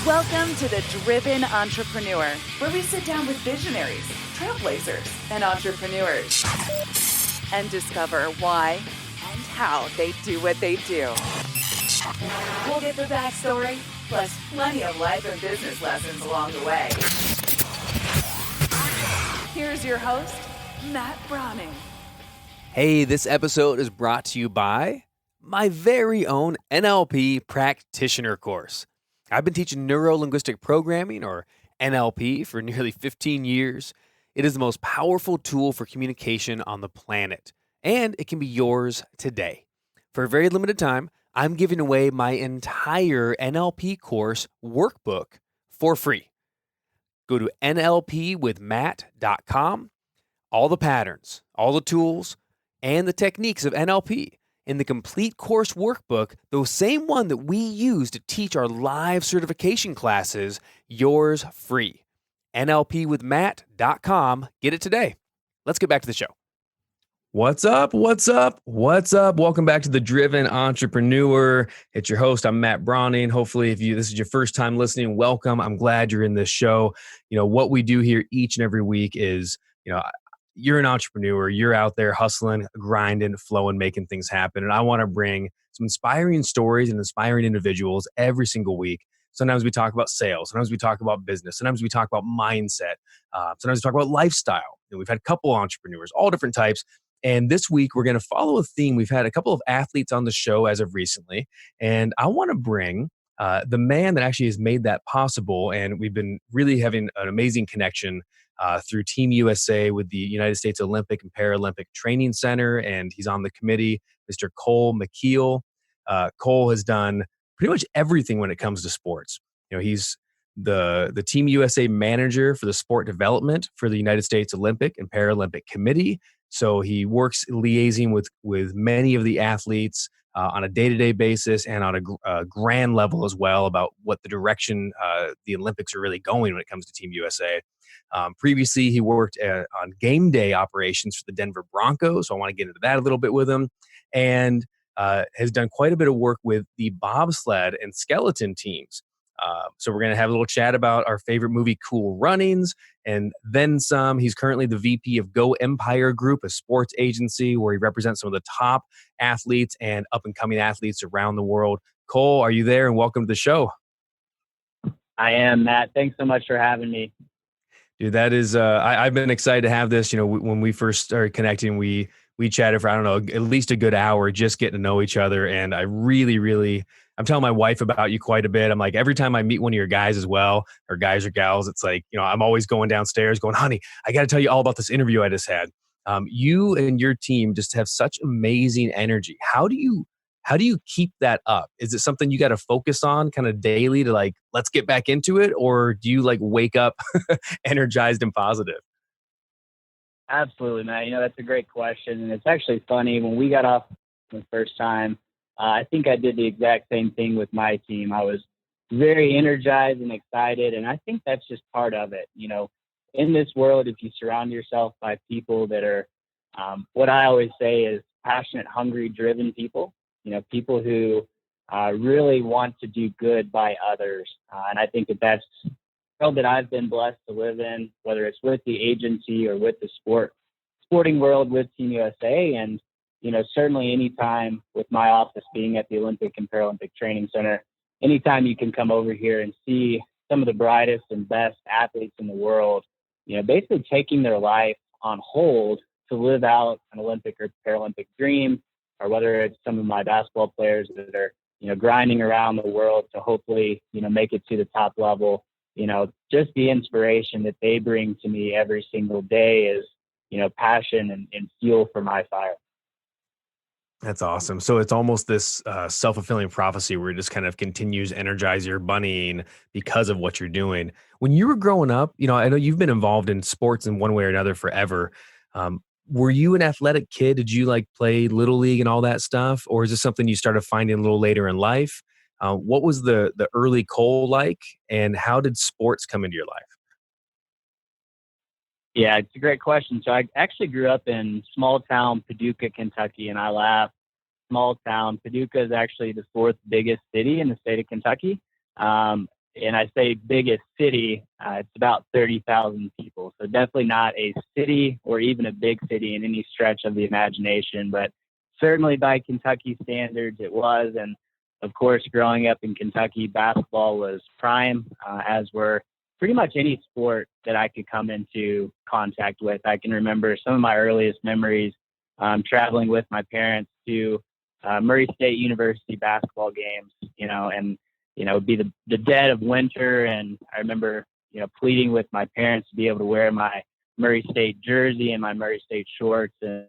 Welcome to The Driven Entrepreneur, where we sit down with visionaries, trailblazers, and entrepreneurs and discover why and how they do what they do. We'll get the backstory, plus plenty of life and business lessons along the way. Here's your host, Matt Brauning. Hey, this episode is brought to you by my very own Nlp Practitioner Course. I've been teaching neuro-linguistic programming, or NLP, for nearly 15 years. It is the most powerful tool for communication on the planet, and it can be yours today. For a very limited time, I'm giving away my entire NLP course workbook for free. Go to nlpwithmatt.com. All the patterns, all the tools, and the techniques of NLP in the complete course workbook, the same one that we use to teach our live certification classes, yours free. nlpwithmatt.com. Get it today. Let's get back to the show. What's up? What's up? What's up? Welcome back to The Driven Entrepreneur. It's your host. I'm Matt Brauning. Hopefully, if this is your first time listening, welcome. I'm glad you're in this show. You know, what we do here each and every week is, you're an entrepreneur. You're out there hustling, grinding, flowing, making things happen. And I want to bring some inspiring stories and inspiring individuals every single week. Sometimes we talk about sales. Sometimes we talk about business. Sometimes we talk about mindset. Sometimes we talk about lifestyle. And we've had a couple entrepreneurs, all different types. And this week, we're going to follow a theme. We've had a couple of athletes on the show as of recently. And I want to bring the man that actually has made that possible. And we've been really having an amazing connection through Team USA with the United States Olympic and Paralympic Training Center. And he's on the committee, Mr. Cole McKeel. Cole has done pretty much everything when it comes to sports. He's the Team USA manager for the sport development for the United States Olympic and Paralympic Committee. So he works liaising with many of the athletes on a day-to-day basis and on a grand level as well about what the direction the Olympics are really going when it comes to Team USA. Previously, he worked on game day operations for the Denver Broncos, so I want to get into that a little bit with him, and has done quite a bit of work with the bobsled and skeleton teams. So we're going to have a little chat about our favorite movie, Cool Runnings, and then some. He's currently the VP of GoEmpire Group, a sports agency where he represents some of the top athletes and up-and-coming athletes around the world. Cole, are you there? And welcome to the show. I am, Matt. Thanks so much for having me. Dude, that is, I've been excited to have this. When we first started connecting, we chatted for, at least a good hour, just getting to know each other. And I really, I'm telling my wife about you quite a bit. I'm like, every time I meet one of your guys as well, or guys or gals, it's like, I'm always going downstairs going, honey, I got to tell you all about this interview I just had. You and your team just have such amazing energy. How do you keep that up? Is it something you got to focus on kind of daily to let's get back into it? Or do you wake up energized and positive? Absolutely, Matt. That's a great question. And it's actually funny. When we got off the first time, I think I did the exact same thing with my team. I was very energized and excited. And I think that's just part of it. In this world, if you surround yourself by people that are, what I always say is passionate, hungry, driven people, people who really want to do good by others. And I think that's the world that I've been blessed to live in, whether it's with the agency or with the sporting world with Team USA. And, certainly anytime with my office being at the Olympic and Paralympic Training Center, anytime you can come over here and see some of the brightest and best athletes in the world, basically taking their life on hold to live out an Olympic or Paralympic dream, or whether it's some of my basketball players that are, grinding around the world to hopefully, make it to the top level. Just the inspiration that they bring to me every single day is, passion and fuel for my fire. That's awesome. So it's almost this self-fulfilling prophecy where it just kind of continues to energize your bunnying because of what you're doing. When you were growing up, I know you've been involved in sports in one way or another forever. Were you an athletic kid? Did you play Little League and all that stuff? Or is this something you started finding a little later in life? What was the early Cole like, and how did sports come into your life? Yeah, it's a great question. So I actually grew up in small town Paducah, Kentucky, and I laugh small town. Paducah is actually the fourth biggest city in the state of Kentucky. And I say biggest city, it's about 30,000 people. So definitely not a city or even a big city in any stretch of the imagination, but certainly by Kentucky standards it was. And of course, growing up in Kentucky, basketball was prime, as were pretty much any sport that I could come into contact with. I can remember some of my earliest memories traveling with my parents to Murray State University basketball games, and it'd be the dead of winter. And I remember, pleading with my parents to be able to wear my Murray State jersey and my Murray State shorts. And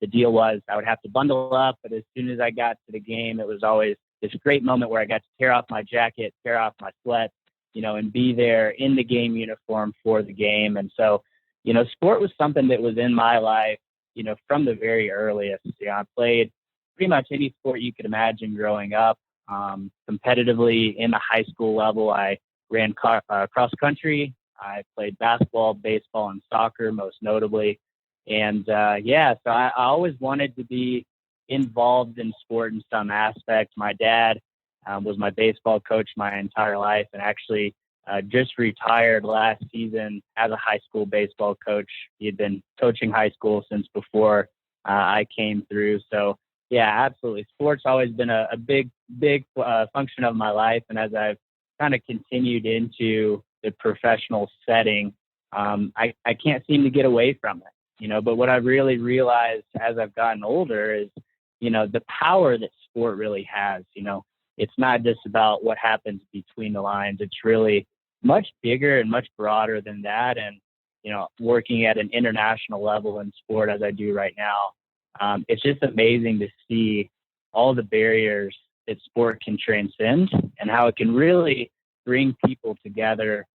the deal was I would have to bundle up, but as soon as I got to the game, it was always this great moment where I got to tear off my jacket, tear off my sweats, and be there in the game uniform for the game. And so, sport was something that was in my life, from the very earliest. I played pretty much any sport you could imagine growing up. Competitively in the high school level, I ran cross country. I played basketball, baseball, and soccer, most notably. And so I always wanted to be involved in sport in some aspect. My dad was my baseball coach my entire life, and actually just retired last season as a high school baseball coach. He had been coaching high school since before I came through. So yeah, absolutely. Sports always been a big function of my life. And as I've kind of continued into the professional setting, I can't seem to get away from it. But what I've really realized as I've gotten older is, the power that sport really has. It's not just about what happens between the lines. It's really much bigger and much broader than that. And, working at an international level in sport as I do right now, it's just amazing to see all the barriers that sport can transcend and how it can really bring people together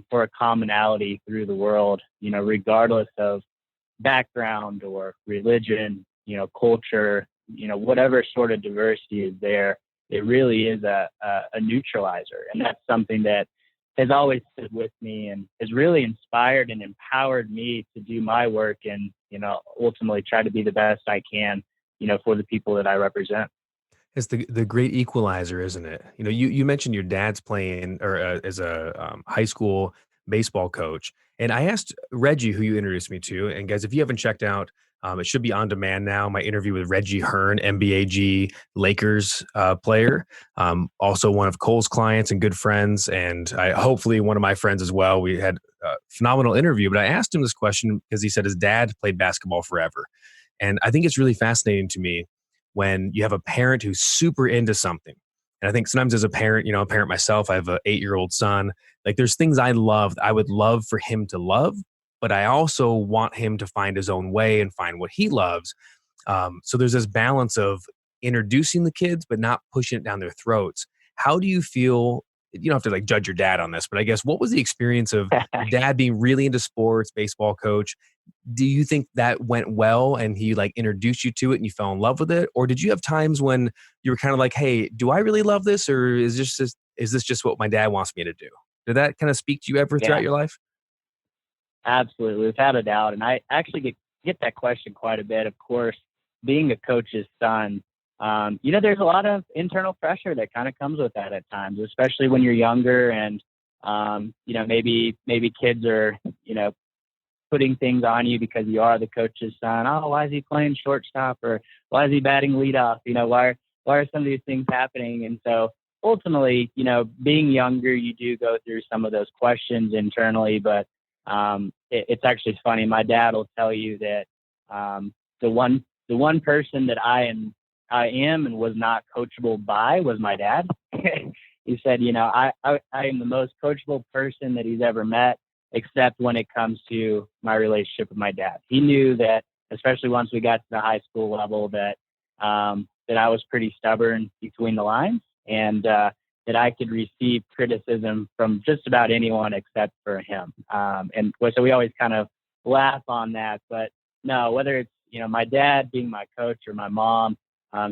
for a commonality through the world, regardless of background or religion, culture, whatever sort of diversity is there. It really is a neutralizer. And that's something that has always stood with me and has really inspired and empowered me to do my work and, ultimately try to be the best I can, for the people that I represent. It's the great equalizer, isn't it? You mentioned your dad's playing or as a high school baseball coach, and I asked Reggie, who you introduced me to, and guys, if you haven't checked out, it should be on demand now. My interview with Reggie Hearn, NBAG Lakers player, also one of Cole's clients and good friends, and hopefully one of my friends as well. We had a phenomenal interview, but I asked him this question because he said his dad played basketball forever, and I think it's really fascinating to me when you have a parent who's super into something. And I think sometimes as a parent, a parent myself, I have an 8-year-old son. Like there's things I would love for him to love, but I also want him to find his own way and find what he loves. So there's this balance of introducing the kids, but not pushing it down their throats. How do you feel? You don't have to like judge your dad on this, but I guess what was the experience of your dad being really into sports, baseball coach? Do you think that went well and he like introduced you to it and you fell in love with it? Or did you have times when you were kind of like, hey, do I really love this? Or is this just what my dad wants me to do? Did that kind of speak to you ever throughout your life? Absolutely, without a doubt. And I actually get that question quite a bit. Of course, being a coach's son, there's a lot of internal pressure that kind of comes with that at times, especially when you're younger and, maybe kids are, putting things on you because you are the coach's son. Oh, why is he playing shortstop? Or why is he batting leadoff? Why are some of these things happening? And so ultimately, being younger, you do go through some of those questions internally, but it's actually funny. My dad will tell you that the one person that I am and was not coachable by was my dad. He said, I am the most coachable person that he's ever met, except when it comes to my relationship with my dad. He knew that, especially once we got to the high school level, that I was pretty stubborn between the lines and that I could receive criticism from just about anyone except for him. And so we always kind of laugh on that. But no, whether it's, my dad being my coach or my mom,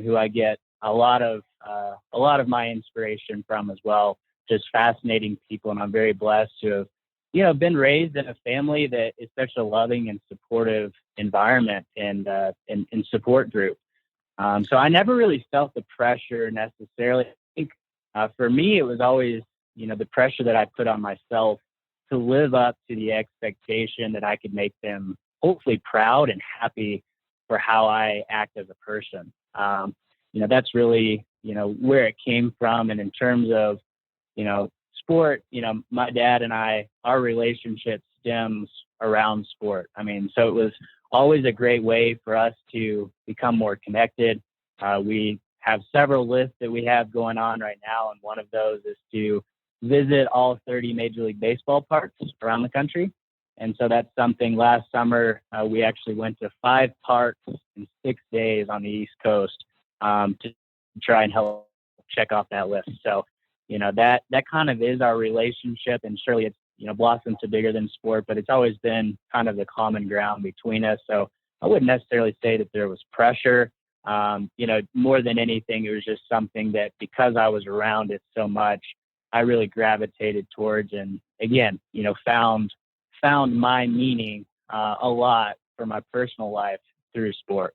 who I get a lot of my inspiration from as well, just fascinating people. And I'm very blessed to have, been raised in a family that is such a loving and supportive environment and support group. So I never really felt the pressure necessarily. I think for me, it was always, the pressure that I put on myself to live up to the expectation that I could make them hopefully proud and happy for how I act as a person. That's really, where it came from. And in terms of, sport, my dad and our relationship stems around sport. So it was always a great way for us to become more connected. We have several lists that we have going on right now, and one of those is to visit all 30 Major League Baseball parks around the country. And so that's something. Last summer, we actually went to 5 parks in 6 days on the East Coast to try and help check off that list. So, that kind of is our relationship, and surely it's, blossomed to bigger than sport, but it's always been kind of the common ground between us. So I wouldn't necessarily say that there was pressure. More than anything, it was just something that, because I was around it so much, I really gravitated towards, and again, found my meaning a lot for my personal life through sport.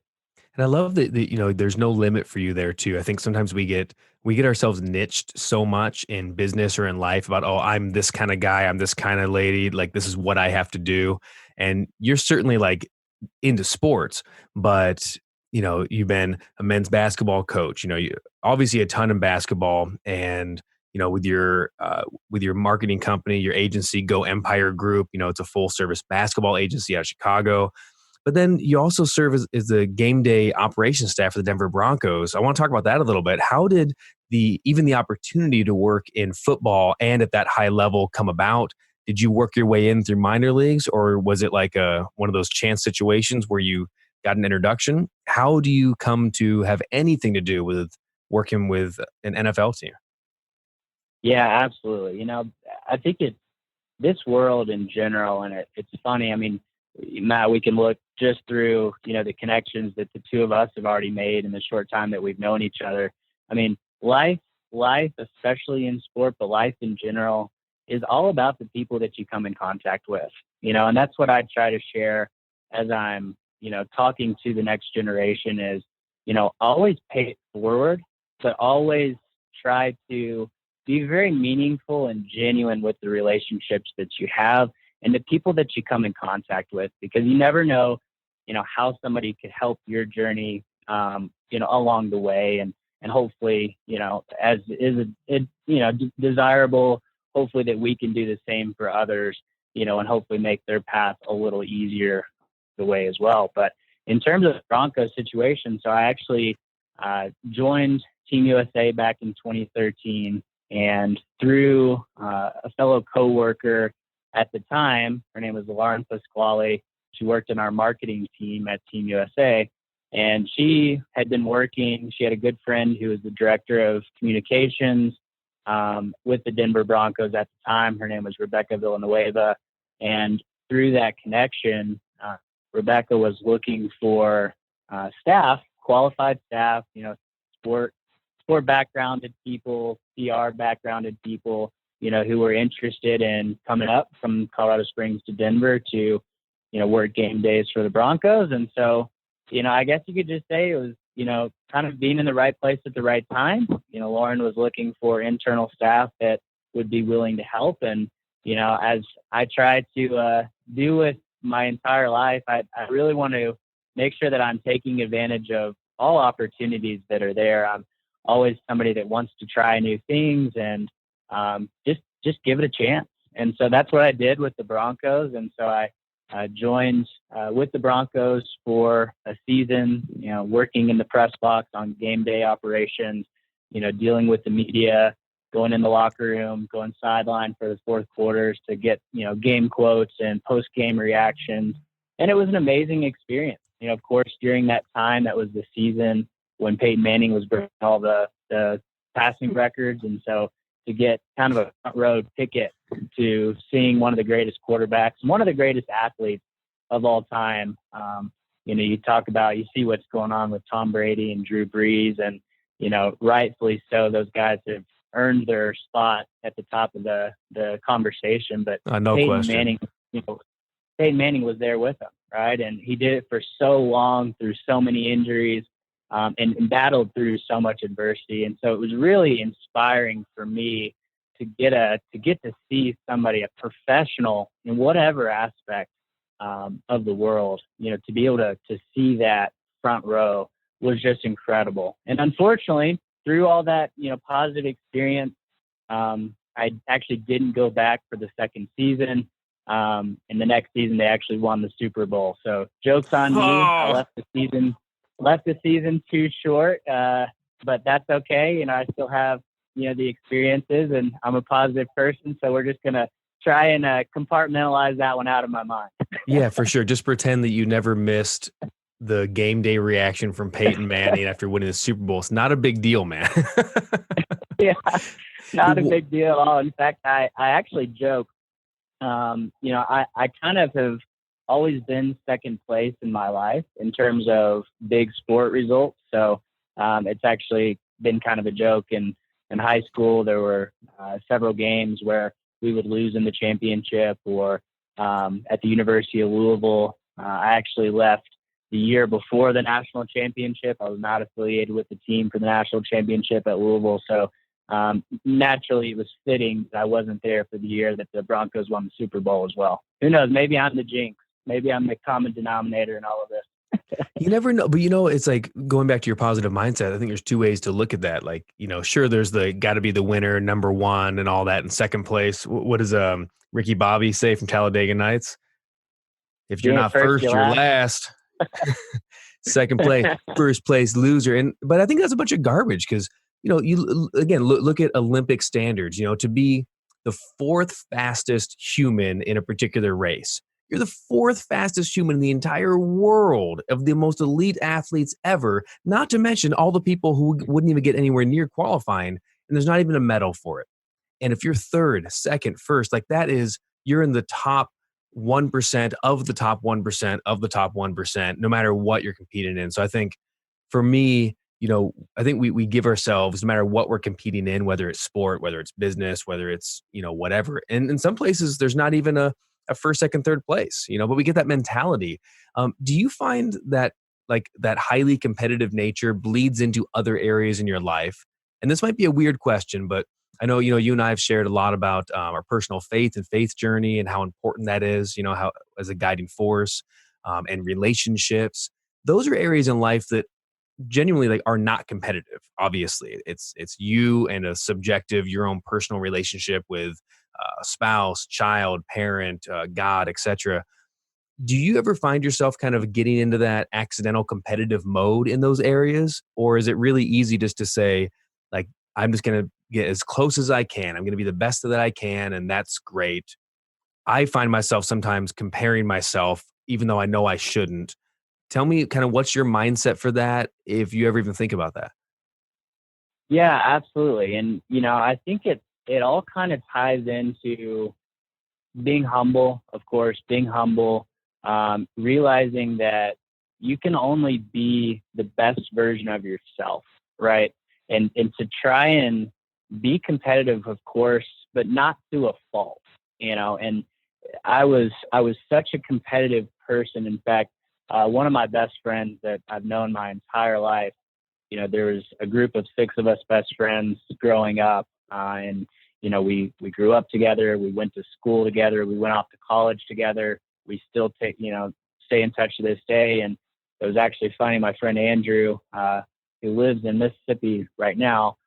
And I love that, there's no limit for you there too. I think sometimes we get ourselves niched so much in business or in life about, oh, I'm this kind of guy, I'm this kind of lady, like this is what I have to do. And you're certainly like into sports, but you've been a men's basketball coach, you obviously a ton in basketball, and with your marketing company, your agency, GoEmpire Group, it's a full service basketball agency out of Chicago. But then you also serve as the game day operations staff for the Denver Broncos. I want to talk about that a little bit. How did even the opportunity to work in football and at that high level come about? Did you work your way in through minor leagues, or was it like one of those chance situations where you got an introduction? How do you come to have anything to do with working with an NFL team? Yeah, absolutely. I think this world in general, and it's funny. Matt, we can look just through, the connections that the two of us have already made in the short time that we've known each other. Life, especially in sport, but life in general, is all about the people that you come in contact with, and that's what I try to share as I'm, talking to the next generation is, always pay it forward, but always try to be very meaningful and genuine with the relationships that you have and the people that you come in contact with, because you never know, how somebody could help your journey, along the way. And hopefully, as is desirable, hopefully that we can do the same for others, and hopefully make their path a little easier the way as well. But in terms of the Broncos situation, so I actually joined Team USA back in 2013, and through a fellow coworker at the time, her name was Lauren Pasquale. She worked in our marketing team at Team USA, and she had been working. She had a good friend who was the director of communications with the Denver Broncos at the time. Her name was Rebecca Villanueva. And through that connection, Rebecca was looking for staff, qualified staff, sport backgrounded people, PR backgrounded people, who were interested in coming up from Colorado Springs to Denver to, work game days for the Broncos. And so, I guess you could just say it was, kind of being in the right place at the right time. Lauren was looking for internal staff that would be willing to help. And, as I try to do with my entire life, I really want to make sure that I'm taking advantage of all opportunities that are there. I'm always somebody that wants to try new things and just give it a chance. And so that's what I did with the Broncos. And so I joined with the Broncos for a season, working in the press box on game day operations, dealing with the media, going in the locker room, going sideline for the fourth quarters to get, game quotes and post-game reactions. And it was an amazing experience. Of course, during that time, that was the season when Peyton Manning was breaking all the passing records. And so to get kind of a front row ticket to seeing one of the greatest quarterbacks, one of the greatest athletes of all time, you talk about, you see what's going on with Tom Brady and Drew Brees, and, rightfully so, those guys have earned their spot at the top of the conversation. But No Peyton question. Manning, Peyton Manning was there with him, right? And he did it for so long through so many injuries. and battled through so much adversity. And so it was really inspiring for me to get to see somebody, a professional in whatever aspect of the world, to be able to see that front row was just incredible. And unfortunately, through all that, positive experience, I actually didn't go back for the second season. And the next season, they actually won the Super Bowl. So joke's on me. I left the season too short, but that's okay. I still have, the experiences, and I'm a positive person. So we're just going to try and compartmentalize that one out of my mind. Yeah, for sure. Just pretend that you never missed the game day reaction from Peyton Manning after winning the Super Bowl. It's not a big deal, man. Yeah, not a big deal at all. In fact, I actually joke, I kind of have always been second place in my life in terms of big sport results. So it's actually been kind of a joke. In high school, there were several games where we would lose in the championship, or at the University of Louisville. I actually left the year before the national championship. I was not affiliated with the team for the national championship at Louisville. So naturally, it was fitting that I wasn't there for the year that the Broncos won the Super Bowl as well. Who knows? Maybe I'm the jinx. Maybe I'm the common denominator in all of this. You never know. But, it's like going back to your positive mindset. I think there's two ways to look at that. Like, sure, there's the got to be the winner, number one, and all that in second place. What does Ricky Bobby say from Talladega Nights? If you're not first, you're last. Second place, first place loser. But I think that's a bunch of garbage because, you again, look at Olympic standards, to be the fourth fastest human in a particular race. You're the fourth fastest human in the entire world of the most elite athletes ever, not to mention all the people who wouldn't even get anywhere near qualifying, and there's not even a medal for it. And if you're third, second, first, like that is, you're in the top 1% of the top 1% of the top 1%, no matter what you're competing in. So I think for me, I think we give ourselves, no matter what we're competing in, whether it's sport, whether it's business, whether it's, whatever. And in some places, there's not even a first, second, third place, but we get that mentality. Do you find that like that highly competitive nature bleeds into other areas in your life? And this might be a weird question, but I know, you and I have shared a lot about our personal faith and faith journey and how important that is, how as a guiding force, and relationships. Those are areas in life that genuinely are not competitive. Obviously, it's you and a subjective, your own personal relationship with a spouse, child, parent, God, etc. Do you ever find yourself kind of getting into that accidental competitive mode in those areas? Or is it really easy just to say, like, I'm just going to get as close as I can. I'm going to be the best that I can. And that's great. I find myself sometimes comparing myself, even though I know I shouldn't. Tell me kind of what's your mindset for that, if you ever even think about that. Yeah, absolutely. And, I think it all kind of ties into being humble, of course, realizing that you can only be the best version of yourself, right? And to try and be competitive, of course, but not to a fault, and I was such a competitive person. In fact, one of my best friends that I've known my entire life, there was a group of 6 of us best friends growing up, and we grew up together. We went to school together. We went off to college together. We still stay in touch to this day. And it was actually funny. My friend Andrew, who lives in Mississippi right now,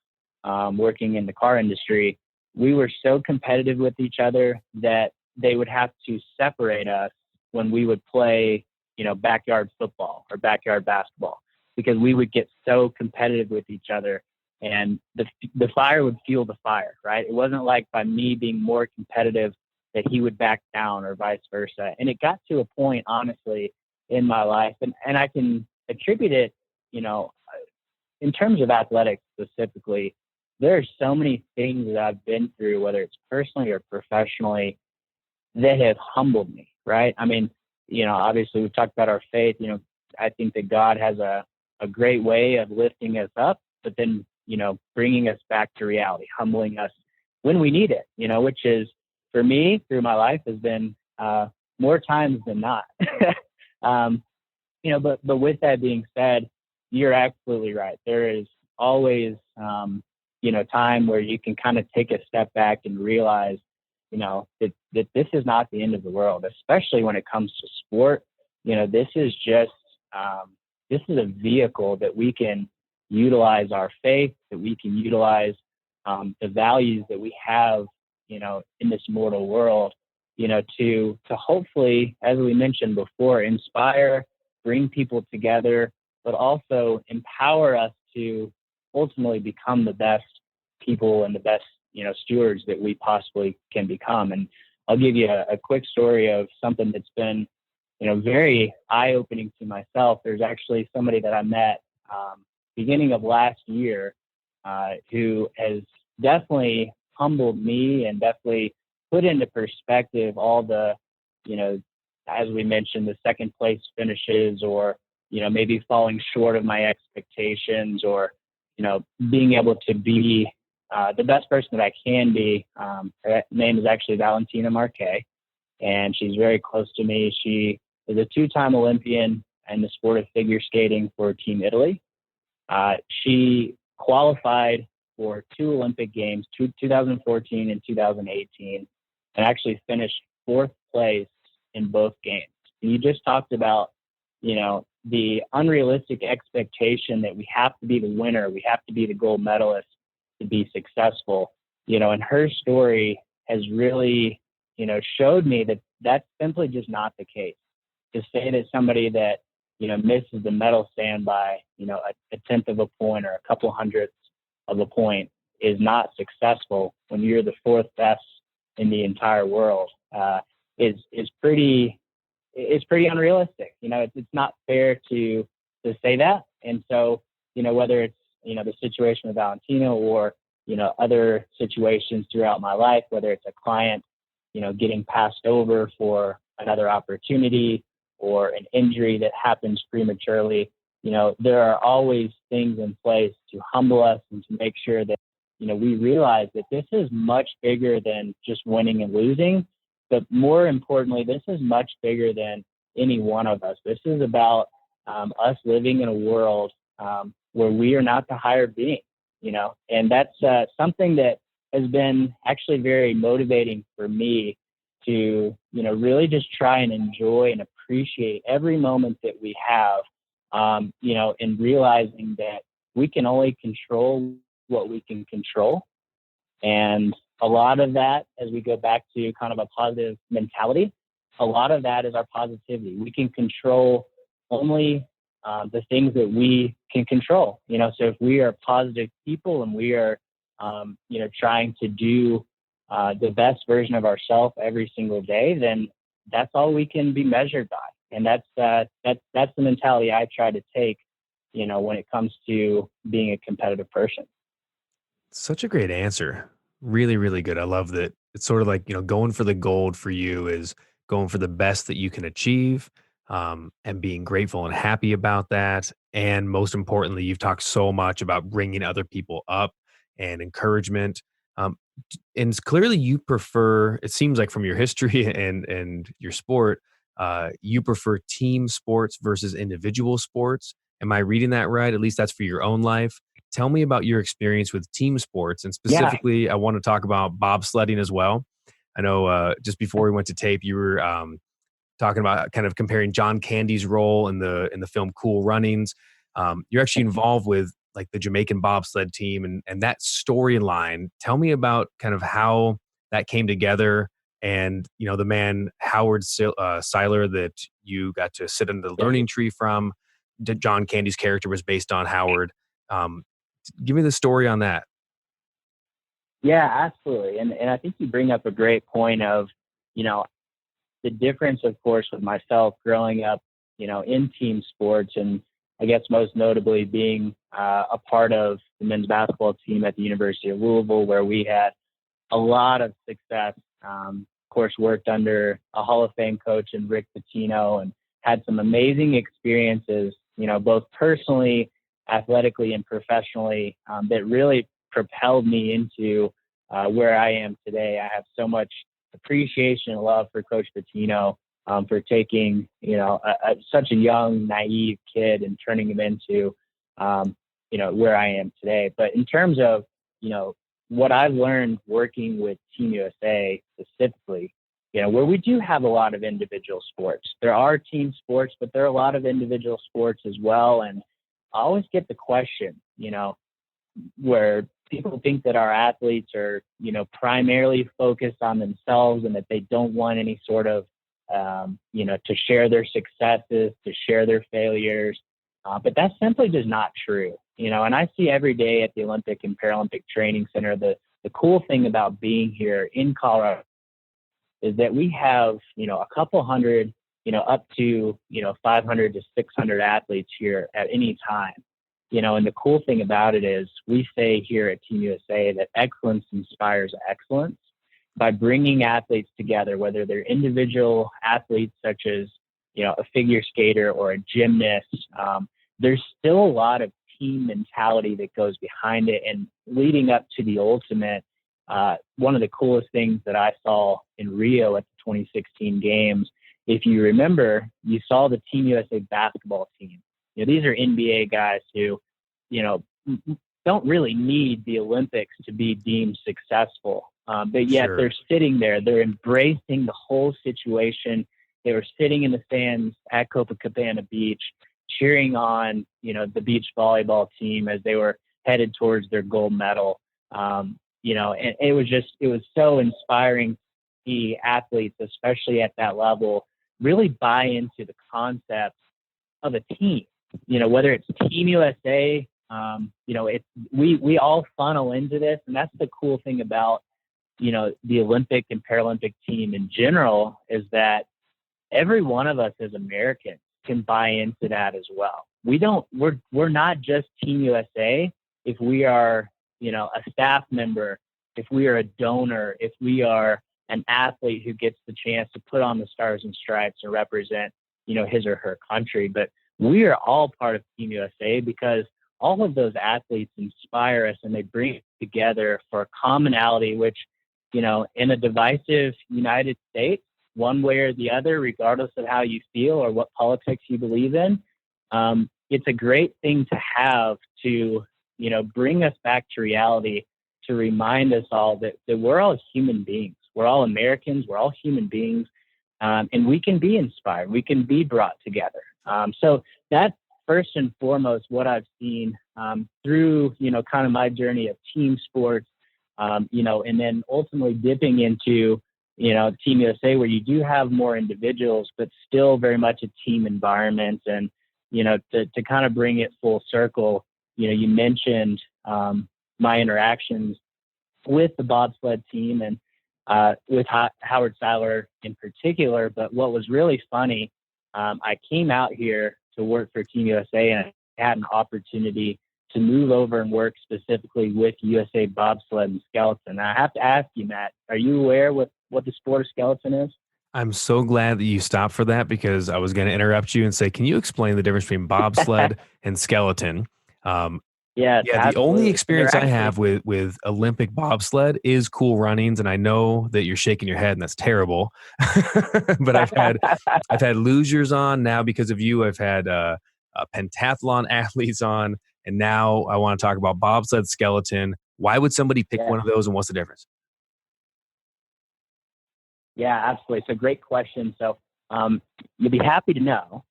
working in the car industry, we were so competitive with each other that they would have to separate us when we would play, backyard football or backyard basketball, because we would get so competitive with each other, and the fire would fuel the fire, right? It wasn't like by me being more competitive that he would back down or vice versa. And it got to a point, honestly, in my life, and I can attribute it, in terms of athletics specifically, there are so many things that I've been through, whether it's personally or professionally, that have humbled me, right? I mean, obviously we've talked about our faith. I think that God has a great way of lifting us up, but then, bringing us back to reality, humbling us when we need it, which is, for me, through my life, has been more times than not. But with that being said, you're absolutely right. There is always, time where you can kind of take a step back and realize, that this is not the end of the world, especially when it comes to sport. This is just, this is a vehicle that we can utilize our faith, that we can utilize the values that we have, in this mortal world, to hopefully, as we mentioned before, inspire, bring people together, but also empower us to ultimately become the best people and the best, stewards that we possibly can become. And I'll give you a quick story of something that's been, very eye-opening to myself. There's actually somebody that I met beginning of last year who has definitely humbled me and definitely put into perspective all the, as we mentioned, the second place finishes, or, maybe falling short of my expectations, or, being able to be the best person that I can be. Her name is actually Valentina Marquez, and she's very close to me. She is a 2-time Olympian in the sport of figure skating for Team Italy. She qualified for 2 Olympic Games, 2014 and 2018, and actually finished 4th place in both games. And you just talked about, the unrealistic expectation that we have to be the winner, we have to be the gold medalist to be successful. And her story has really, showed me that that's simply just not the case. To say that somebody that, misses the medal stand by, a tenth of a point or a couple hundredths of a point is not successful when you're the 4th best in the entire world, is pretty unrealistic. It's not fair to say that. And so, whether it's, the situation with Valentina, or, other situations throughout my life, whether it's a client, getting passed over for another opportunity, or an injury that happens prematurely, there are always things in place to humble us and to make sure that, we realize that this is much bigger than just winning and losing. But more importantly, this is much bigger than any one of us. This is about us living in a world where we are not the higher being, and that's something that has been actually very motivating for me to, really just try and enjoy and appreciate every moment that we have, and realizing that we can only control what we can control. And a lot of that, as we go back to kind of a positive mentality, a lot of that is our positivity. We can control only the things that we can control. So if we are positive people and we are, trying to do the best version of ourselves every single day, then that's all we can be measured by. And that's the mentality I try to take, when it comes to being a competitive person. Such a great answer. Really, really good. I love that. It's sort of like, going for the gold for you is going for the best that you can achieve, and being grateful and happy about that. And most importantly, you've talked so much about bringing other people up and encouragement. Um, clearly you prefer, it seems like from your history and your sport, you prefer team sports versus individual sports. Am I reading that right? At least that's for your own life. Tell me about your experience with team sports. And Yeah. specifically, I want to talk about bobsledding as well. I know just before we went to tape, you were talking about kind of comparing John Candy's role in the film Cool Runnings. You're actually involved with like the Jamaican bobsled team and that storyline. Tell me about kind of how that came together, and the man Howard Siler that you got to sit in the learning tree from. John Candy's character was based on Howard. Um, Give me the story on that. Yeah, absolutely. And I think you bring up a great point of, the difference, of course, with myself growing up, in team sports, and I guess most notably being a part of the men's basketball team at the University of Louisville, where we had a lot of success. Of course, worked under a Hall of Fame coach in Rick Pitino, and had some amazing experiences, both personally, athletically, and professionally, that really propelled me into where I am today. I have so much appreciation and love for Coach Pitino, for taking, such a young, naive kid and turning him into, where I am today. But in terms of, what I've learned working with Team USA specifically, where we do have a lot of individual sports. There are team sports, but there are a lot of individual sports as well. And I always get the question, where people think that our athletes are, primarily focused on themselves and that they don't want any sort of, to share their successes, to share their failures. But that's simply just not true, and I see every day at the Olympic and Paralympic Training Center, the cool thing about being here in Colorado is that we have, a couple hundred, up to, 500 to 600 athletes here at any time. And the cool thing about it is we say here at Team USA that excellence inspires excellence by bringing athletes together, whether they're individual athletes such as, a figure skater or a gymnast. There's still a lot of team mentality that goes behind it. And leading up to the ultimate, one of the coolest things that I saw in Rio at the 2016 games, if you remember, you saw the Team USA basketball team. These are NBA guys who, don't really need the Olympics to be deemed successful. But yet They're sitting there, they're embracing the whole situation. They were sitting in the stands at Copacabana Beach, cheering on, the beach volleyball team as they were headed towards their gold medal. And it was so inspiring to see athletes, especially at that level, really buy into the concept of a team. Whether it's Team USA, we all funnel into this, and that's the cool thing about, the Olympic and Paralympic team in general is that every one of us as Americans can buy into that as well. We're not just Team USA if we are, a staff member, if we are a donor, if we are an athlete who gets the chance to put on the stars and stripes and represent, his or her country. But we are all part of Team USA because all of those athletes inspire us and they bring us together for a commonality, which, in a divisive United States, one way or the other, regardless of how you feel or what politics you believe in, it's a great thing to have to, bring us back to reality, to remind us all that we're all human beings. We're all Americans. We're all human beings. And we can be inspired. We can be brought together. So that's first and foremost what I've seen through, kind of my journey of team sports, and then ultimately dipping into, Team USA, where you do have more individuals, but still very much a team environment. And, to kind of bring it full circle, you mentioned my interactions with the bobsled team and with Howard Siler in particular. But what was really funny, I came out here to work for Team USA and I had an opportunity to move over and work specifically with USA Bobsled and Skeleton. I have to ask you, Matt, are you aware what the sport of skeleton is? I'm so glad that you stopped for that because I was going to interrupt you and say, can you explain the difference between bobsled and skeleton? Yes, yeah, the only experience I have with Olympic bobsled is Cool Runnings, and I know that you're shaking your head, and that's terrible. But I've had losers on now because of you. I've had pentathlon athletes on, and now I want to talk about bobsled skeleton. Why would somebody pick one of those, and what's the difference? Yeah, absolutely. It's a great question. So you'll be happy to know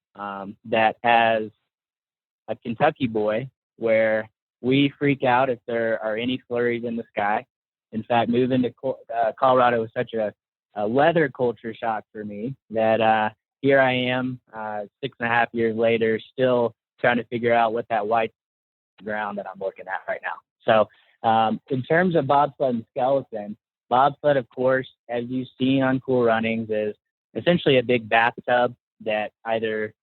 that as a Kentucky boy, where we freak out if there are any flurries in the sky. In fact, moving to Colorado was such a weather culture shock for me that here I am 6.5 years later, still trying to figure out what that white ground that I'm looking at right now. So in terms of bobsled and skeleton, bobsled, of course, as you've seen on Cool Runnings, is essentially a big bathtub that either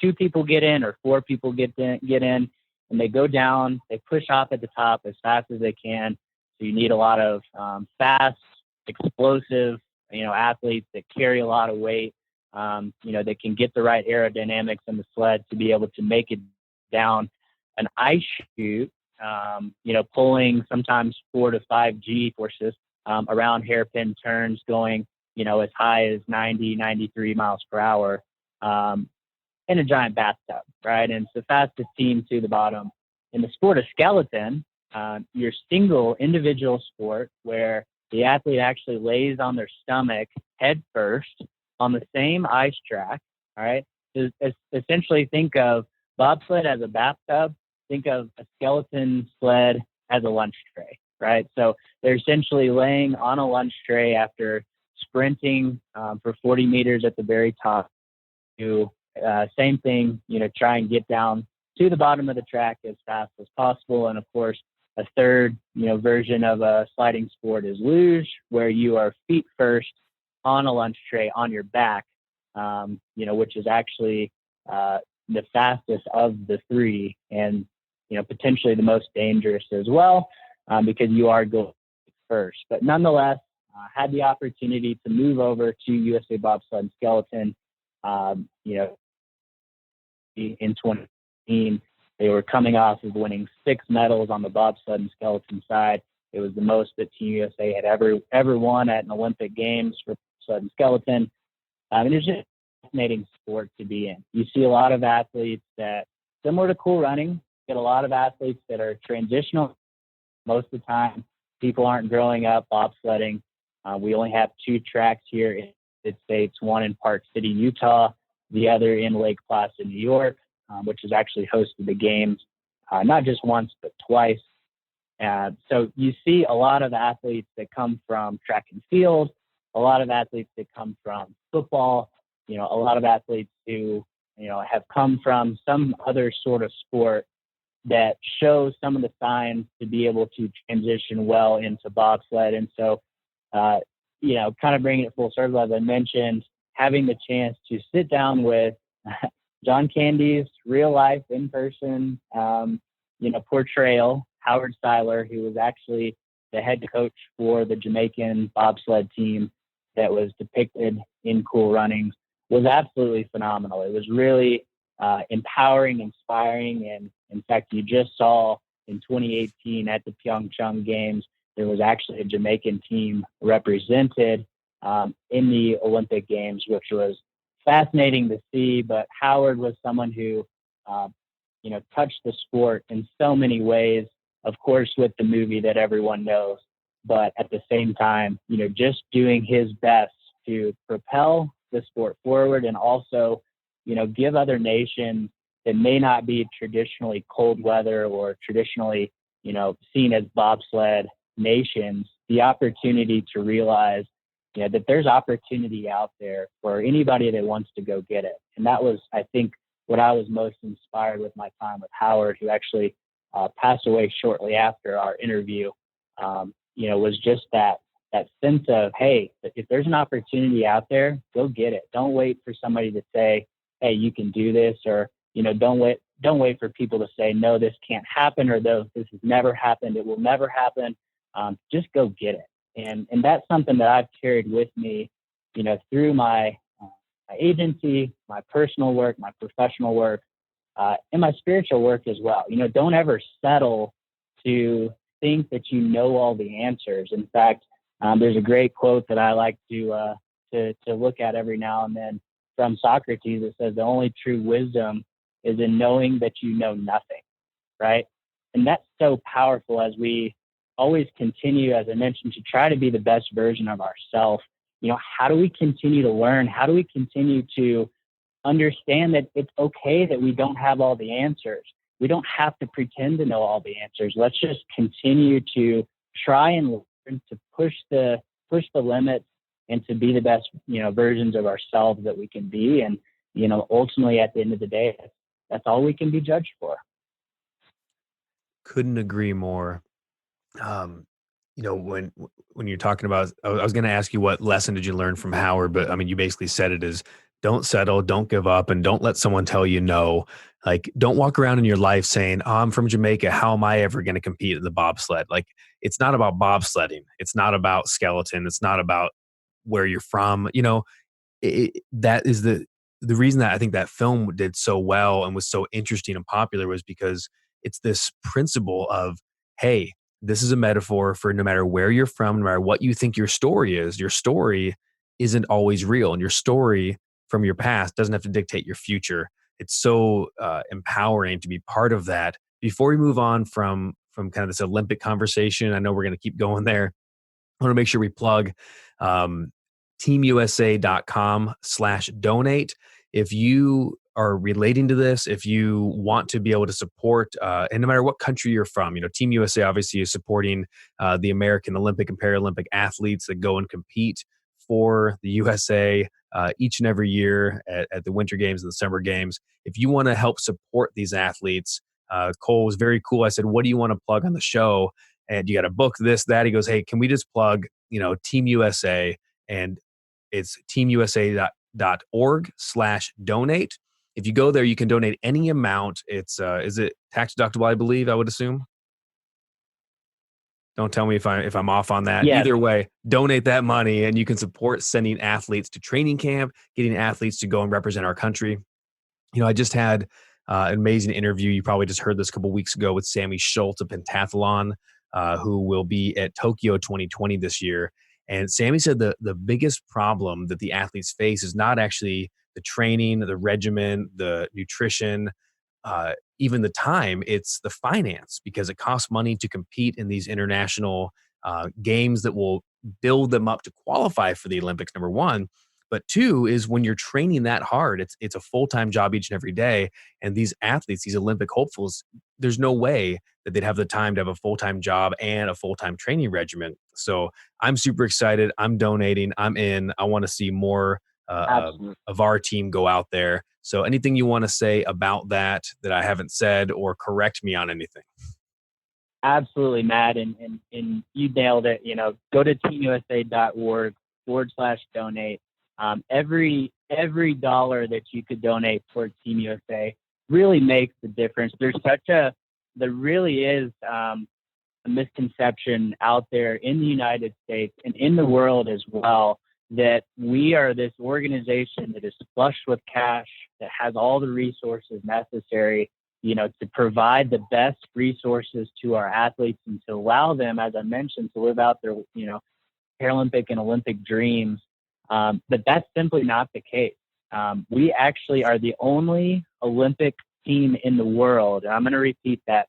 2 people get in or 4 people get in, and they go down, they push off at the top as fast as they can. So you need a lot of fast, explosive, athletes that carry a lot of weight, that can get the right aerodynamics in the sled to be able to make it down an ice chute, pulling sometimes 4 to 5 G-forces around hairpin turns going, as high as 90, 93 miles per hour. in a giant bathtub, right? And it's the fastest team to the bottom. In the sport of skeleton, your single individual sport where the athlete actually lays on their stomach head first on the same ice track, all right? Essentially think of bobsled as a bathtub, think of a skeleton sled as a lunch tray, right? So they're essentially laying on a lunch tray after sprinting for 40 meters at the very top. Do same thing, try and get down to the bottom of the track as fast as possible. And of course, a third, version of a sliding sport is luge, where you are feet first on a lunch tray on your back, which is actually the fastest of the three, and potentially the most dangerous as well, because you are going first. But nonetheless, had the opportunity to move over to USA Bobsled and Skeleton, in 2018. They were coming off of winning 6 medals on the bobsled and skeleton side. It was the most that Team USA had ever won at an Olympic Games for bobsled and skeleton. And it's just a fascinating sport to be in. You see a lot of athletes that, similar to cool running, get a lot of athletes that are transitional. Most of the time, people aren't growing up bobsledding. We only have 2 tracks here in the United States, one in Park City, Utah, the other in Lake Placid, New York, which has actually hosted the games, not just once, but twice. So you see a lot of athletes that come from track and field, a lot of athletes that come from football, a lot of athletes who, have come from some other sort of sport that show some of the signs to be able to transition well into bobsled. And so, kind of bringing it full circle, as I mentioned, having the chance to sit down with John Candy's real life in-person, portrayal, Howard Siler, who was actually the head coach for the Jamaican bobsled team that was depicted in Cool Runnings, was absolutely phenomenal. It was really empowering, inspiring. And in fact, you just saw in 2018 at the Pyeongchang Games, there was actually a Jamaican team represented in the Olympic Games, which was fascinating to see. But Howard was someone who, touched the sport in so many ways, of course, with the movie that everyone knows, but at the same time, just doing his best to propel the sport forward, and also, give other nations that may not be traditionally cold weather or traditionally, seen as bobsled nations, the opportunity to realize that there's opportunity out there for anybody that wants to go get it. And that was, I think, what I was most inspired with my time with Howard, who actually passed away shortly after our interview, was just that sense of, hey, if there's an opportunity out there, go get it. Don't wait for somebody to say, hey, you can do this, or, don't wait for people to say, no, this can't happen, or this has never happened, it will never happen. Just go get it. And that's something that I've carried with me, through my agency, my personal work, my professional work, and my spiritual work as well. Don't ever settle to think that you know all the answers. In fact, there's a great quote that I like to look at every now and then from Socrates. It says, the only true wisdom is in knowing that you know nothing, right? And that's so powerful as we always continue, as I mentioned, to try to be the best version of ourselves. How do we continue to learn? How do we continue to understand that it's okay that we don't have all the answers? We don't have to pretend to know all the answers. Let's just continue to try and learn to push the limits and to be the best, versions of ourselves that we can be. And, ultimately at the end of the day, that's all we can be judged for. Couldn't agree more. When you're talking about, I was going to ask you what lesson did you learn from Howard, but I mean, you basically said it is don't settle, don't give up, and don't let someone tell you no. Like, don't walk around in your life saying, oh, I'm from Jamaica, how am I ever going to compete in the bobsled? Like, it's not about bobsledding. It's not about skeleton. It's not about where you're from. That is the reason that I think that film did so well and was so interesting and popular, was because it's this principle of, hey, this is a metaphor for no matter where you're from, no matter what you think your story is, your story isn't always real. And your story from your past doesn't have to dictate your future. it's so empowering to be part of that. Before we move on from kind of this Olympic conversation, I know we're going to keep going there. I want to make sure we plug um, teamusa.com/donate. If you are relating to this, if you want to be able to support, and no matter what country you're from, Team USA obviously is supporting the American Olympic and Paralympic athletes that go and compete for the USA each and every year at the Winter Games and the Summer Games. If you want to help support these athletes, Cole was very cool. I said, "What do you want to plug on the show?" And you got to book this, that. He goes, "Hey, can we just plug, Team USA?" And it's teamusa.org/donate. If you go there, you can donate any amount. It's, is it tax deductible, I believe, I would assume? Don't tell me if I'm off on that. Yes. Either way, donate that money and you can support sending athletes to training camp, getting athletes to go and represent our country. I just had an amazing interview. You probably just heard this a couple weeks ago with Sammy Schultz of pentathlon, who will be at Tokyo 2020 this year. And Sammy said the biggest problem that the athletes face is not actually the training, the regimen, the nutrition, even the time. It's the finance, because it costs money to compete in these international games that will build them up to qualify for the Olympics, number one. But two is when you're training that hard, it's a full-time job each and every day. And these athletes, these Olympic hopefuls, there's no way that they'd have the time to have a full-time job and a full-time training regimen. So I'm super excited. I'm donating. I'm in. I want to see more of our team go out there. So anything you want to say about that I haven't said, or correct me on anything? Absolutely, Matt. And you nailed it. Go to teamusa.org/donate. Every dollar that you could donate towards Team USA really makes the difference. There really is a misconception out there in the United States and in the world as well, that we are this organization that is flush with cash, that has all the resources necessary, to provide the best resources to our athletes and to allow them, as I mentioned, to live out their, Paralympic and Olympic dreams. But that's simply not the case. We actually are the only Olympic team in the world. And I'm going to repeat that.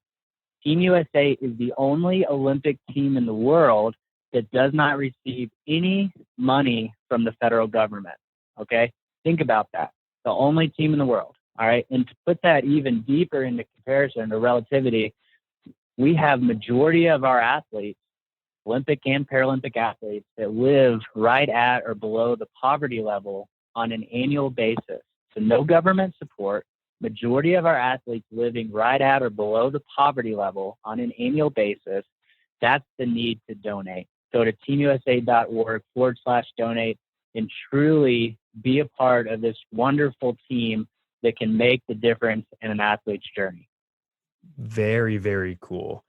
Team USA is the only Olympic team in the world that does not receive any money from the federal government. Okay? Think about that. The only team in the world. All right? And to put that even deeper into comparison or relativity, we have majority of our athletes, Olympic and Paralympic athletes, that live right at or below the poverty level on an annual basis. So no government support. Majority of our athletes living right at or below the poverty level on an annual basis. That's the need to donate. Go to teamusa.org/donate and truly be a part of this wonderful team that can make the difference in an athlete's journey. Very, very cool.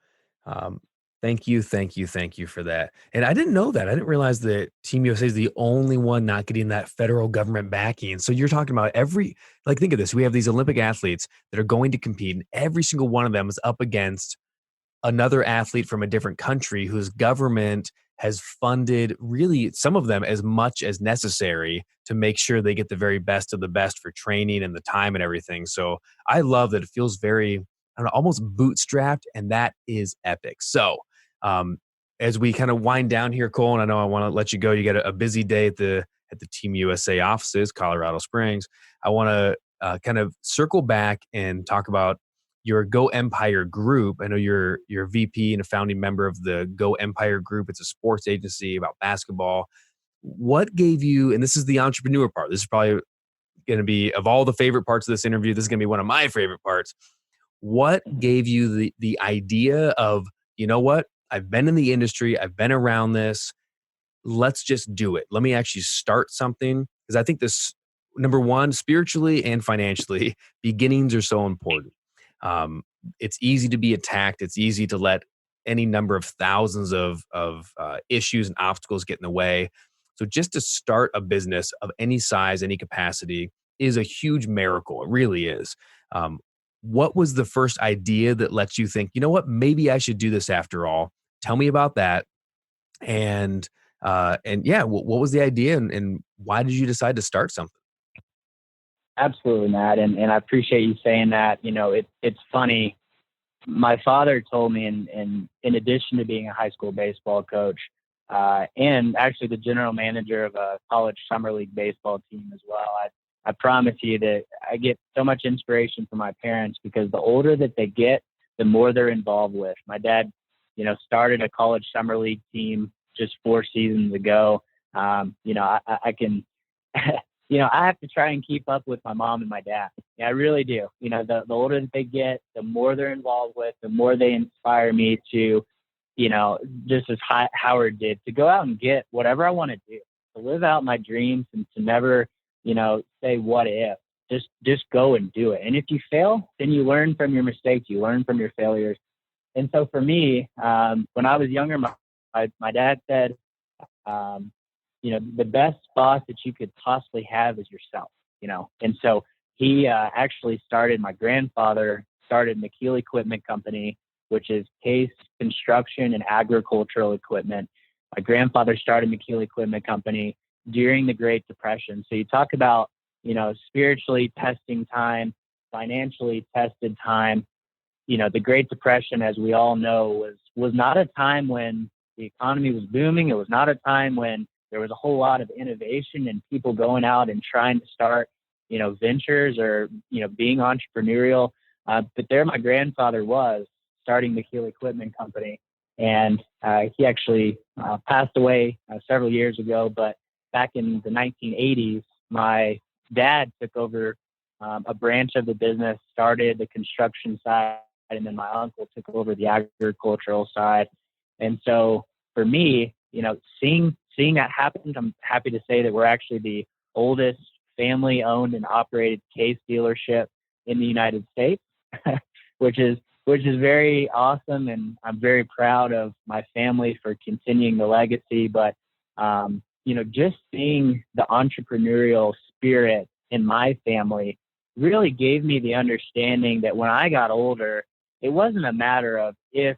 Thank you for that. And I didn't know that. I didn't realize that Team USA is the only one not getting that federal government backing. So you're talking about think of this. We have these Olympic athletes that are going to compete, and every single one of them is up against another athlete from a different country whose government has funded, really, some of them as much as necessary to make sure they get the very best of the best for training and the time and everything. So I love that. It feels very, I don't know, almost bootstrapped, and that is epic. So as we kind of wind down here, Cole, and I know I want to let you go. You got a busy day at the Team USA offices, Colorado Springs. I want to kind of circle back and talk about your GoEmpire Group. I know you're a VP and a founding member of the GoEmpire Group. It's a sports agency about basketball. What gave you, and this is the entrepreneur part, this is probably going to be, of all the favorite parts of this interview, this is going to be one of my favorite parts. What gave you the idea of, you know what, I've been in the industry, I've been around this, let's just do it. Let me actually start something. Because I think this, number one, spiritually and financially, beginnings are so important. It's easy to be attacked. It's easy to let any number of thousands of issues and obstacles get in the way. So just to start a business of any size, any capacity is a huge miracle. It really is. What was the first idea that lets you think, you know what, maybe I should do this after all? Tell me about that. And yeah, what was the idea, and why did you decide to start something? Absolutely, Matt. And I appreciate you saying that. It's funny. My father told me, in addition to being a high school baseball coach, and actually the general manager of a college summer league baseball team as well, I promise you that I get so much inspiration from my parents, because the older that they get, the more they're involved with. My dad, started a college summer league team just 4 seasons ago. I can, I have to try and keep up with my mom and my dad. Yeah, I really do. The older that they get, the more they're involved with, the more they inspire me to, just as Howard did, to go out and get whatever I want to do, to live out my dreams, and to never, say what if. Just go and do it. And if you fail, then you learn from your mistakes, you learn from your failures. And so for me, when I was younger, my dad said, the best boss that you could possibly have is yourself, And so he my grandfather started McKeel Equipment Company, which is case, construction, and agricultural equipment. My grandfather started McKeel Equipment Company during the Great Depression. So you talk about, spiritually testing time, financially tested time. The Great Depression, as we all know, was not a time when the economy was booming. It was not a time when there was a whole lot of innovation and people going out and trying to start, ventures or, being entrepreneurial. But there my grandfather was starting McKeel Equipment Company. And he actually passed away several years ago. But back in the 1980s, my dad took over a branch of the business, started the construction side, and then my uncle took over the agricultural side. And so for me, seeing that happen, I'm happy to say that we're actually the oldest family-owned and operated case dealership in the United States, which is very awesome, and I'm very proud of my family for continuing the legacy. But just seeing the entrepreneurial spirit in my family really gave me the understanding that when I got older, it wasn't a matter of if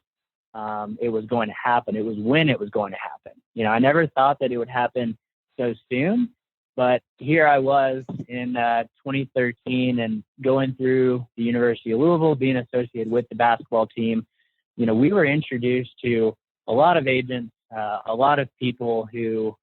it was going to happen. It was when it was going to happen. I never thought that it would happen so soon, but here I was in 2013 and going through the University of Louisville, being associated with the basketball team. We were introduced to a lot of agents, a lot of people who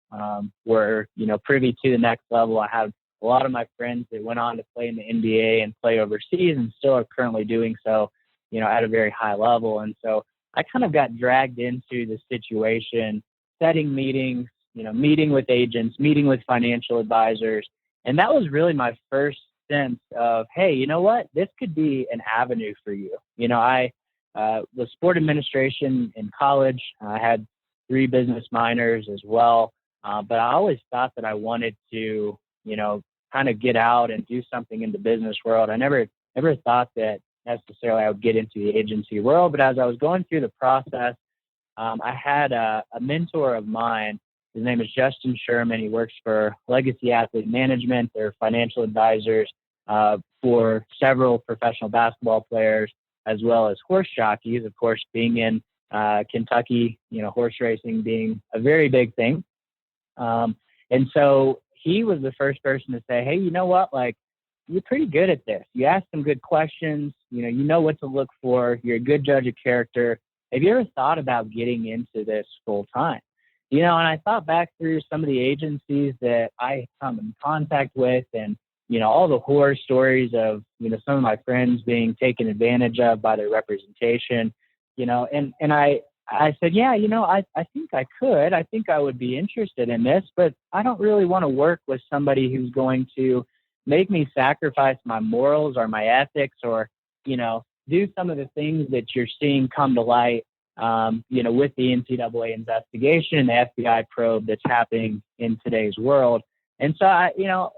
were, privy to the next level. I have a lot of my friends that went on to play in the NBA and play overseas and still are currently doing so, at a very high level. And so I kind of got dragged into the situation, setting meetings, meeting with agents, meeting with financial advisors. And that was really my first sense of, hey, you know what? This could be an avenue for you. I was sport administration in college. I had 3 business minors as well. But I always thought that I wanted to, kind of get out and do something in the business world. I never thought that necessarily I would get into the agency world. But as I was going through the process, I had a mentor of mine. His name is Justin Sherman. He works for Legacy Athlete Management. They're financial advisors for several professional basketball players, as well as horse jockeys. Of course, being in Kentucky, horse racing being a very big thing. And so he was the first person to say, hey, you know what? Like, you're pretty good at this. You ask some good questions. You know what to look for. You're a good judge of character. Have you ever thought about getting into this full time? And I thought back through some of the agencies that I come in contact with, and, all the horror stories of, some of my friends being taken advantage of by their representation, and I said, yeah, I think I could. I think I would be interested in this, but I don't really want to work with somebody who's going to make me sacrifice my morals or my ethics or, do some of the things that you're seeing come to light, with the NCAA investigation and the FBI probe that's happening in today's world. And so,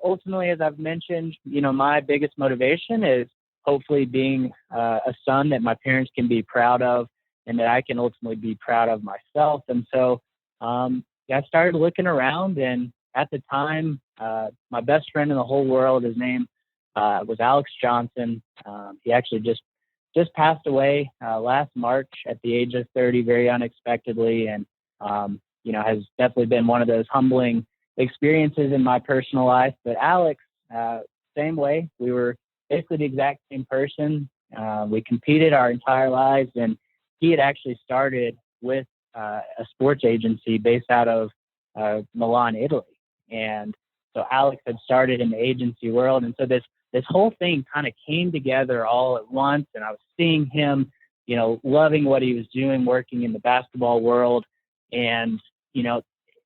ultimately, as I've mentioned, my biggest motivation is hopefully being a son that my parents can be proud of and that I can ultimately be proud of myself. And so I started looking around, and at the time, my best friend in the whole world, his name was Alex Johnson. He actually just passed away last March at the age of 30, very unexpectedly, and has definitely been one of those humbling experiences in my personal life. But Alex same way. We were basically the exact same person. We competed our entire lives, and he had actually started with a sports agency based out of Milan, Italy. And so Alex had started in the agency world. And so this whole thing kind of came together all at once. And I was seeing him, loving what he was doing, working in the basketball world. And,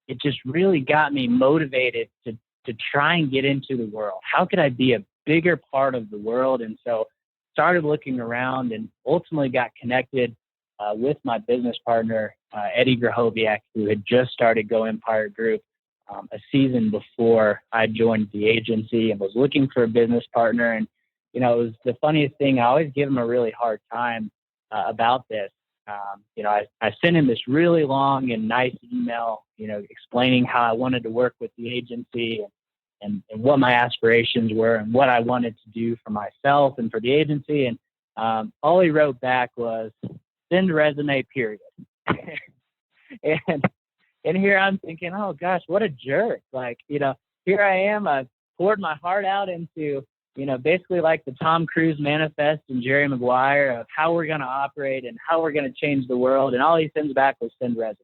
it just really got me motivated to try and get into the world. How could I be a bigger part of the world? And so started looking around and ultimately got connected with my business partner, Eddie Grahoviak, who had just started GoEmpire Group a season before I joined the agency, and was looking for a business partner. And, it was the funniest thing. I always give him a really hard time about this. I sent him this really long and nice email, explaining how I wanted to work with the agency and what my aspirations were and what I wanted to do for myself and for the agency. And all he wrote back was, "Send resume, period." and here I'm thinking, oh gosh, what a jerk. Like, here I am, I poured my heart out into, basically like the Tom Cruise manifest and Jerry Maguire of how we're going to operate and how we're going to change the world. And all he sends back was "send resume."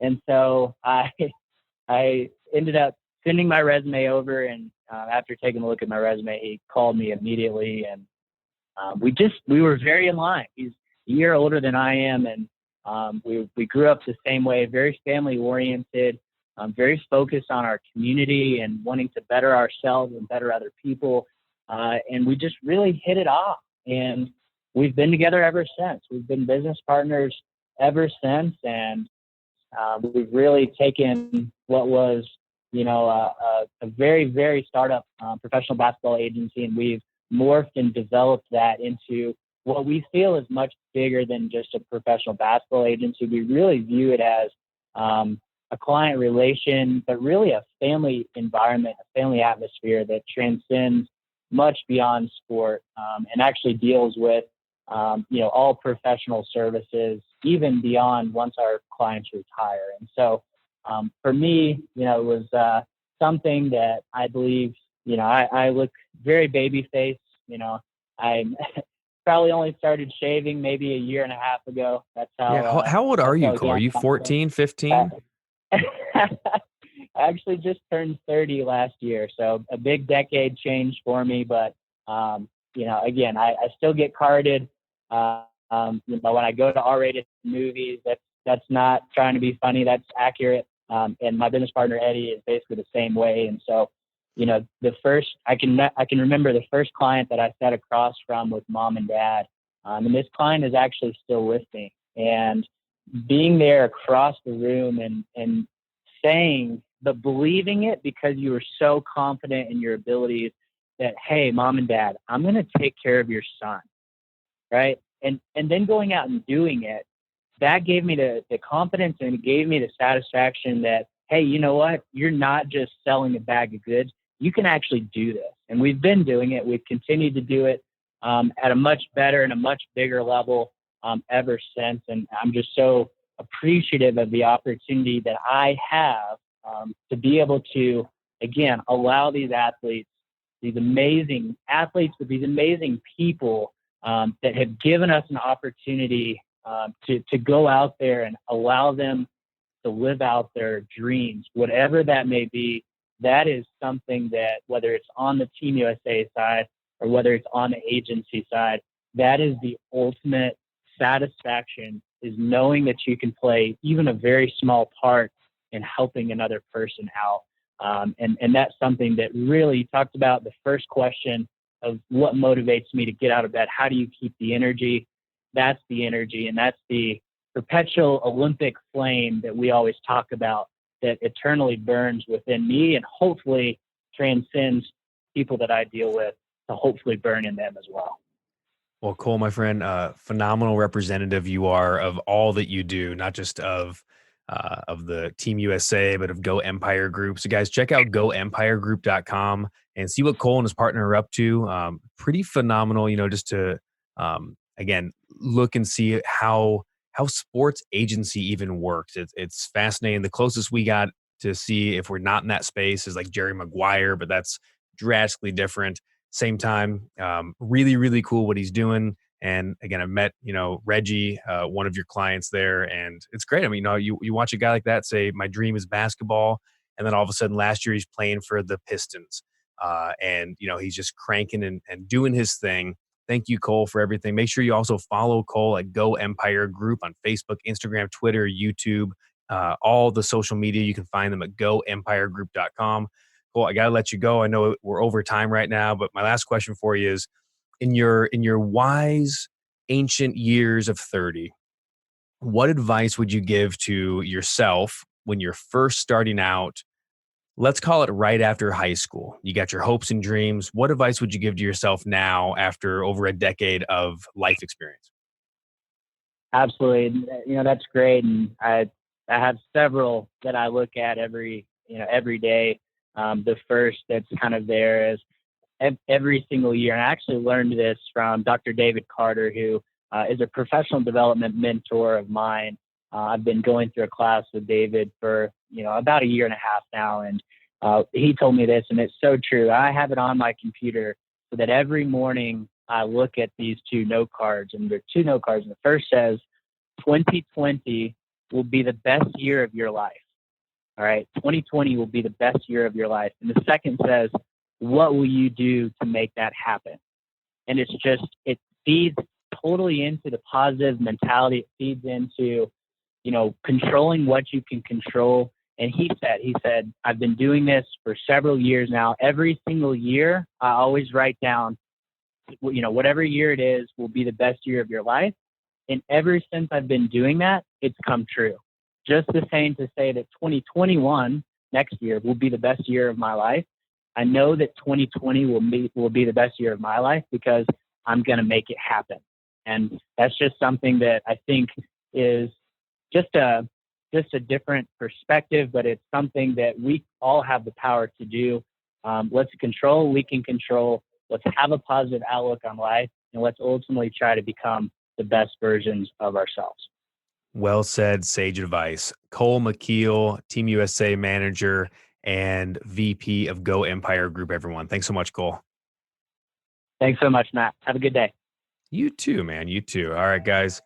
And so I ended up sending my resume over. And after taking a look at my resume, he called me immediately. And we were very in line. He's a year older than I am. And we grew up the same way, very family oriented, very focused on our community and wanting to better ourselves and better other people. And we just really hit it off. And we've been together ever since. We've been business partners ever since. And we've really taken what was, a very, very startup professional basketball agency, and we've morphed and developed that into what we feel is much bigger than just a professional basketball agency. We really view it as a client relation, but really a family environment, a family atmosphere that transcends much beyond sport, and actually deals with, all professional services, even beyond once our clients retire. And so for me, it was something that I believe, I look very baby faced. I probably only started shaving maybe a year and a half ago. That's how. Yeah. How old are you, Cole? Are you 14, 15? I actually just turned 30 last year, so a big decade change for me. But again, I still get carded. When I go to R-rated movies, that's not trying to be funny. That's accurate. And my business partner Eddie is basically the same way. And so, I can remember the first client that I sat across from with mom and dad, and this client is actually still with me. And being there across the room and saying, but believing it because you were so confident in your abilities that, hey, mom and dad, I'm going to take care of your son, right? And then going out and doing it, that gave me the confidence, and it gave me the satisfaction that, hey, you know what? You're not just selling a bag of goods. You can actually do this. And we've been doing it. We've continued to do it at a much better and a much bigger level ever since. And I'm just so appreciative of the opportunity that I have to be able to, again, allow these athletes, these amazing athletes, but these amazing people that have given us an opportunity to go out there and allow them to live out their dreams, whatever that may be. That is something that, whether it's on the Team USA side or whether it's on the agency side, that is the ultimate satisfaction, is knowing that you can play even a very small part in helping another person out. And that's something that really talked about the first question of what motivates me to get out of bed. How do you keep the energy? That's the energy, and that's the perpetual Olympic flame that we always talk about, that eternally burns within me and hopefully transcends people that I deal with to hopefully burn in them as well. Well, Cole, my friend, phenomenal representative you are of all that you do, not just of the Team USA, but of GoEmpire Group. So guys, check out GoEmpireGroup.com and see what Cole and his partner are up to. Pretty phenomenal, just to, again, look and see how sports agency even works. It's fascinating. The closest we got to see, if we're not in that space, is like Jerry Maguire, but that's drastically different. Same time, really, really cool what he's doing. And again, I met, Reggie, one of your clients there, and it's great. I mean, you watch a guy like that say, my dream is basketball. And then all of a sudden last year he's playing for the Pistons. And he's just cranking and doing his thing. Thank you, Cole, for everything. Make sure you also follow Cole at GoEmpire Group on Facebook, Instagram, Twitter, YouTube, all the social media. You can find them at goempiregroup.com. Cole, I got to let you go. I know we're over time right now, but my last question for you is, in your wise ancient years of 30, what advice would you give to yourself when you're first starting out? Let's call it right after high school. You got your hopes and dreams. What advice would you give to yourself now after over a decade of life experience? Absolutely. That's great. And I have several that I look at every day. The first that's kind of there is every single year. And I actually learned this from Dr. David Carter, who is a professional development mentor of mine. I've been going through a class with David for, about a year and a half now. And he told me this, and it's so true. I have it on my computer so that every morning I look at these two note cards, and there are two note cards. And the first says, 2020 will be the best year of your life. All right. 2020 will be the best year of your life. And the second says, what will you do to make that happen? And it feeds totally into the positive mentality. It feeds into, controlling what you can control. And he said, I've been doing this for several years now. Every single year, I always write down, whatever year it is will be the best year of your life. And ever since I've been doing that, it's come true. Just the same to say that 2021, next year, will be the best year of my life. I know that 2020 will be the best year of my life because I'm going to make it happen. And that's just something that I think is just a different perspective, but it's something that we all have the power to do. Let's control what we can control. Let's have a positive outlook on life, and let's ultimately try to become the best versions of ourselves. Well said, sage advice. Cole McKeel, Team USA manager and VP of GoEmpire Group, everyone. Thanks so much, Cole. Thanks so much, Matt. Have a good day. You too, man. You too. All right, guys.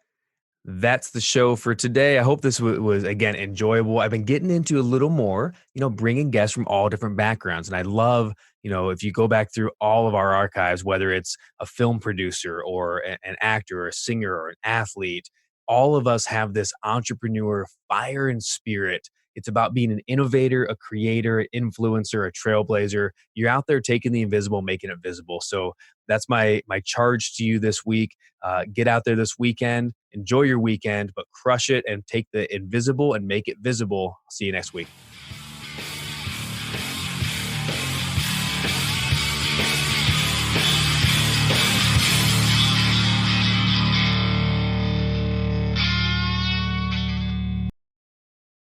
That's the show for today. I hope this was again, enjoyable. I've been getting into a little more, bringing guests from all different backgrounds. And I love, if you go back through all of our archives, whether it's a film producer or an actor or a singer or an athlete, all of us have this entrepreneur fire and spirit. It's about being an innovator, a creator, an influencer, a trailblazer. You're out there taking the invisible, making it visible. So that's my charge to you this week. Get out there this weekend, enjoy your weekend, but crush it and take the invisible and make it visible. See you next week.